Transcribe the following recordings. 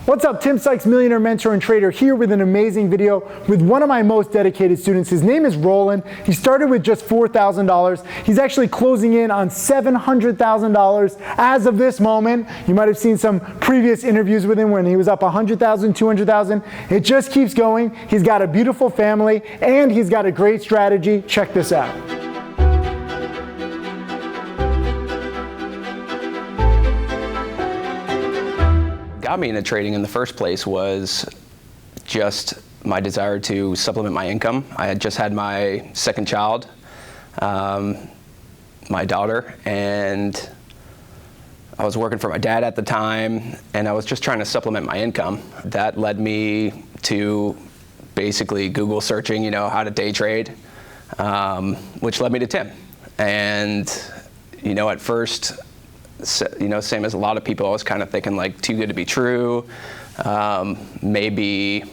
What's up, Tim Sykes, millionaire mentor and trader, here with an amazing video with one of my most dedicated students. His name is Roland. He started with just $4,000. He's actually closing in on $700,000 as of this moment. You might have seen some previous interviews with him when he was up 100,000, 200,000. It just keeps going. He's got a beautiful family and he's got a great strategy. Check this out. Got me into trading in the first place was just my desire to supplement my income. I had just had my second child, my daughter, and I was working for my dad at the time, and I was just trying to supplement my income. That led me to basically Google searching, how to day trade, which led me to Tim. And, at first, same as a lot of people, I was kind of thinking like too good to be true. Maybe,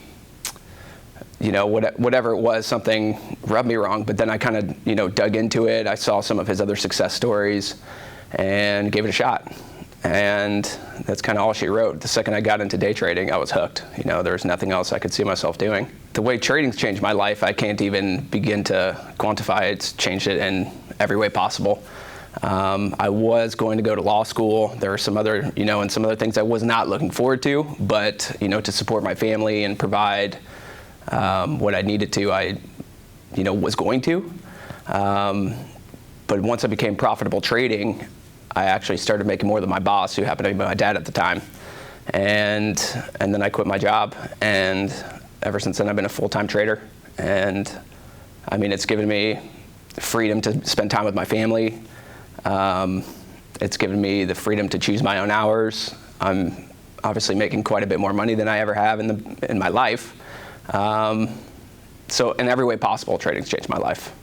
whatever it was, something rubbed me wrong. But then I kind of, dug into it. I saw some of his other success stories and gave it a shot. And that's kind of all she wrote. The second I got into day trading, I was hooked. There was nothing else I could see myself doing. The way trading's changed my life, I can't even begin to quantify. It's changed it in every way possible. I was going to go to law school. There were some other, and some other things I was not looking forward to, but, to support my family and provide what I needed to, I, was going to. But once I became profitable trading, I actually started making more than my boss, who happened to be my dad at the time. And then I quit my job, and ever since then I've been a full-time trader. And I mean, it's given me freedom to spend time with my family. It's given me the freedom to choose my own hours. I'm obviously making quite a bit more money than I ever have in my life. So in every way possible, trading's changed my life.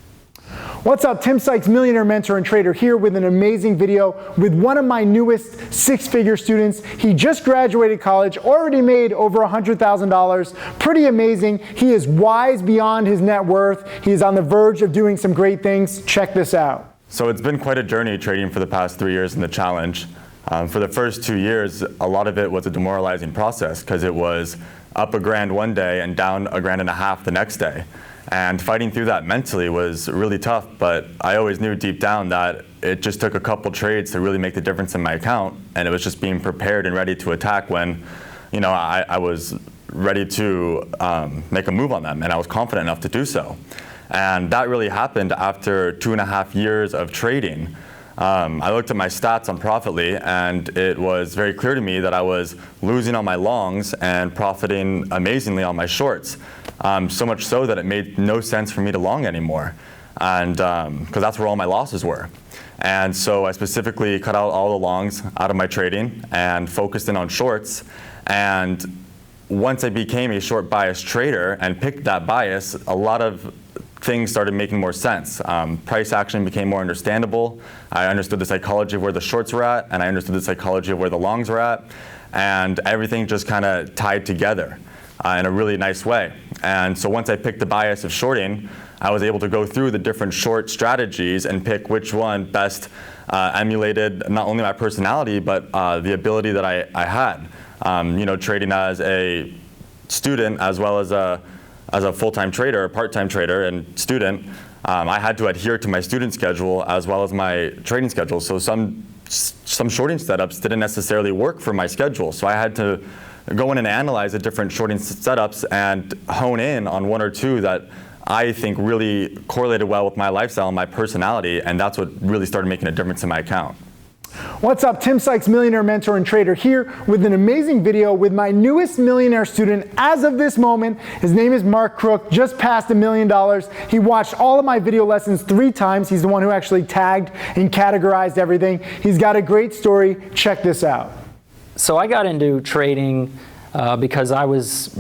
What's up, Tim Sykes, millionaire mentor and trader, here with an amazing video with one of my newest six-figure students. He just graduated college, already made over $100,000. Pretty amazing. He is wise beyond his net worth. He is on the verge of doing some great things. Check this out. So it's been quite a journey trading for the past 3 years in the challenge. For the first 2 years, a lot of it was a demoralizing process because it was up $1,000 one day and down $1.50 the next day. And fighting through that mentally was really tough, but I always knew deep down that it just took a couple trades to really make the difference in my account, and it was just being prepared and ready to attack when, I was ready to make a move on them, and I was confident enough to do so. And that really happened after 2.5 years of trading. I looked at my stats on Profitly, and it was very clear to me that I was losing on my longs and profiting amazingly on my shorts. So much so that it made no sense for me to long anymore, and because that's where all my losses were. And so I specifically cut out all the longs out of my trading and focused in on shorts. And once I became a short bias trader and picked that bias, a lot of things started making more sense. Price action became more understandable. I understood the psychology of where the shorts were at, and I understood the psychology of where the longs were at, and everything just kind of tied together in a really nice way. And so once I picked the bias of shorting, I was able to go through the different short strategies and pick which one best emulated not only my personality, but the ability that I had. Trading as a student as well as a full-time trader, a part-time trader and student, I had to adhere to my student schedule as well as my trading schedule. So some shorting setups didn't necessarily work for my schedule. So I had to go in and analyze the different shorting setups and hone in on one or two that I think really correlated well with my lifestyle and my personality, and that's what really started making a difference in my account. What's up, Tim Sykes, millionaire mentor and trader, here with an amazing video with my newest millionaire student as of this moment. His name is Mark Croock, just passed $1 million. He watched all of my video lessons 3 times. He's the one who actually tagged and categorized everything. He's got a great story. Check this out. So I got into trading because I was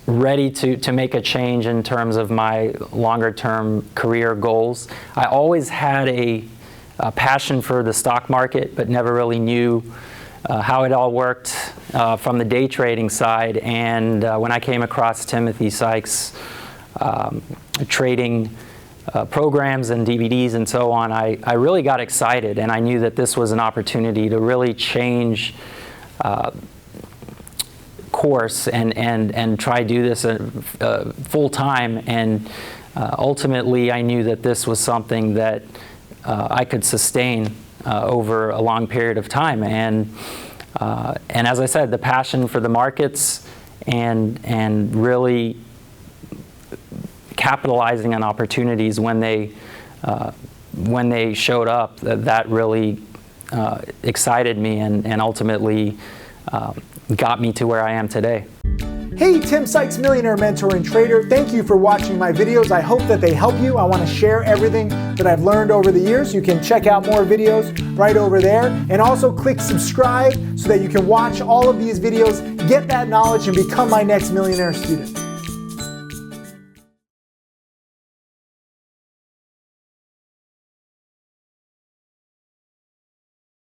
ready to make a change in terms of my longer term career goals. I always had a passion for the stock market, but never really knew how it all worked from the day trading side. And when I came across Timothy Sykes trading programs and DVDs and so on, I really got excited, and I knew that this was an opportunity to really change course and try to do this full time. And ultimately, I knew that this was something that I could sustain over a long period of time. And as I said, the passion for the markets and really capitalizing on opportunities when they showed up, that really excited me and ultimately got me to where I am today. Hey, Tim Sykes, millionaire mentor and trader. Thank you for watching my videos. I hope that they help you. I want to share everything that I've learned over the years. You can check out more videos right over there. And also click subscribe so that you can watch all of these videos, get that knowledge, and become my next millionaire student.